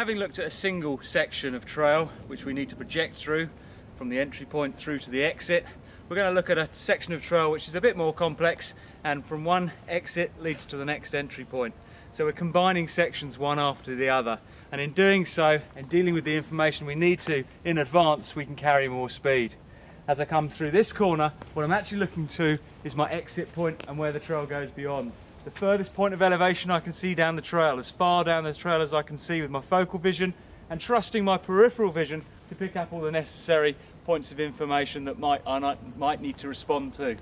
Having looked at a single section of trail which we need to project through from the entry point through to the exit, we're going to look at a section of trail which is a bit more complex, and from one exit leads to the next entry point. So we're combining sections one after the other, and in doing so and dealing with the information we need to in advance, we can carry more speed. As I come through this corner, what I'm actually looking to is my exit point and where the trail goes beyond. The furthest point of elevation I can see down the trail, as far down the trail as I can see with my focal vision, and trusting my peripheral vision to pick up all the necessary points of information that I might need to respond to.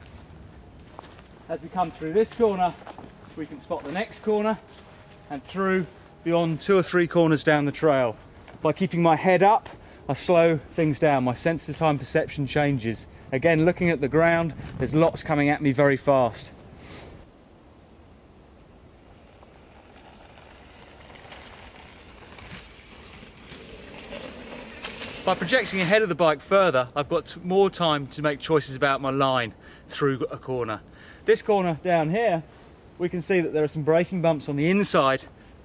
As we come through this corner, we can spot the next corner and through beyond 2 or 3 corners down the trail. By keeping my head up, I slow things down. My sense of time perception changes. Again, looking at the ground, there's lots coming at me very fast. By projecting ahead of the bike further, I've got more time to make choices about my line through a corner. This corner down here, we can see that there are some braking bumps on the inside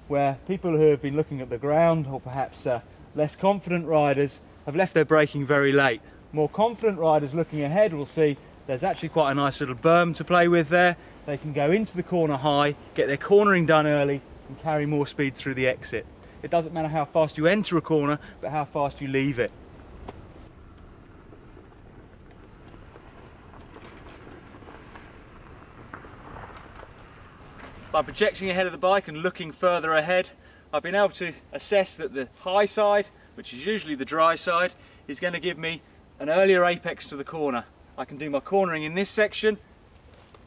where people who have been looking at the ground, or perhaps less confident riders, have left their braking very late. More confident riders looking ahead will see there's actually quite a nice little berm to play with there. They can go into the corner high, get their cornering done early and carry more speed through the exit. It doesn't matter how fast you enter a corner, but how fast you leave it. By projecting ahead of the bike and looking further ahead, I've been able to assess that the high side, which is usually the dry side, is going to give me an earlier apex to the corner. I can do my cornering in this section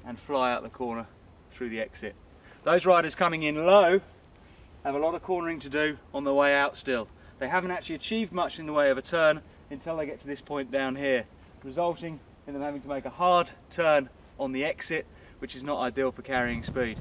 and fly out the corner through the exit. Those riders coming in low have a lot of cornering to do on the way out still. They haven't actually achieved much in the way of a turn until they get to this point down here, resulting in them having to make a hard turn on the exit, which is not ideal for carrying speed.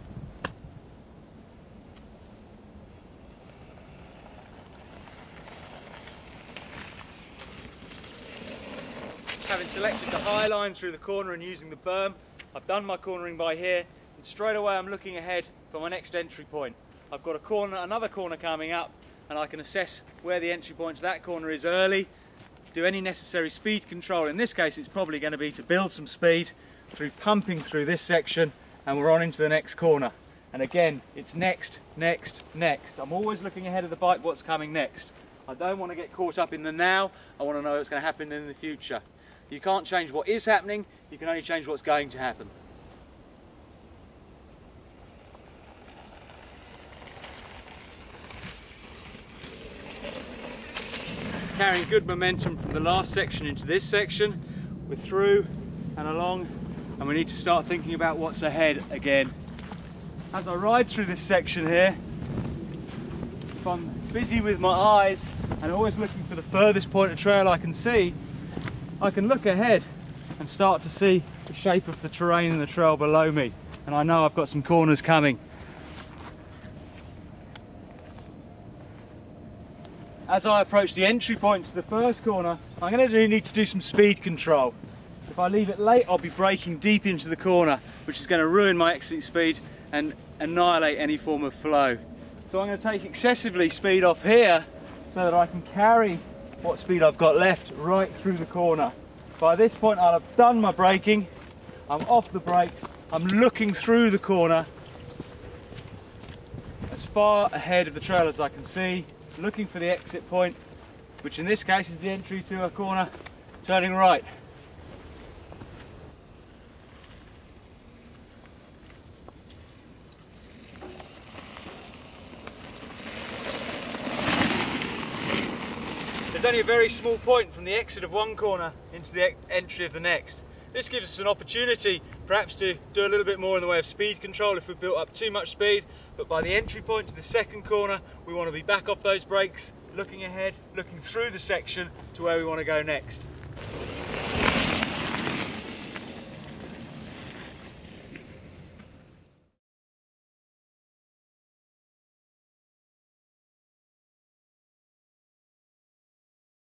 Having selected the high line through the corner and using the berm, I've done my cornering by here, and straight away I'm looking ahead for my next entry point. I've got another corner coming up, and I can assess where the entry point to that corner is early, do any necessary speed control. In this case it's probably going to be to build some speed through pumping through this section, and we're on into the next corner. And again, it's next, next, next. I'm always looking ahead of the bike what's coming next. I don't want to get caught up in the now, I want to know what's going to happen in the future. You can't change what is happening, you can only change what's going to happen. Carrying good momentum from the last section into this section, we're through and along, and we need to start thinking about what's ahead again. As I ride through this section here, if I'm busy with my eyes and always looking for the furthest point of trail I can see, I can look ahead and start to see the shape of the terrain and the trail below me, and I know I've got some corners coming. As I approach the entry point to the first corner, I'm going to need to do some speed control. If I leave it late, I'll be braking deep into the corner, which is going to ruin my exit speed and annihilate any form of flow. So I'm going to take excessively speed off here so that I can carry what speed I've got left right through the corner. By this point I'll have done my braking, I'm off the brakes, I'm looking through the corner as far ahead of the trail as I can see, looking for the exit point, which in this case is the entry to a corner, turning right. There's only a very small point from the exit of one corner into the entry of the next. This gives us an opportunity perhaps to do a little bit more in the way of speed control if we've built up too much speed, but by the entry point to the second corner we want to be back off those brakes, looking ahead, looking through the section to where we want to go next.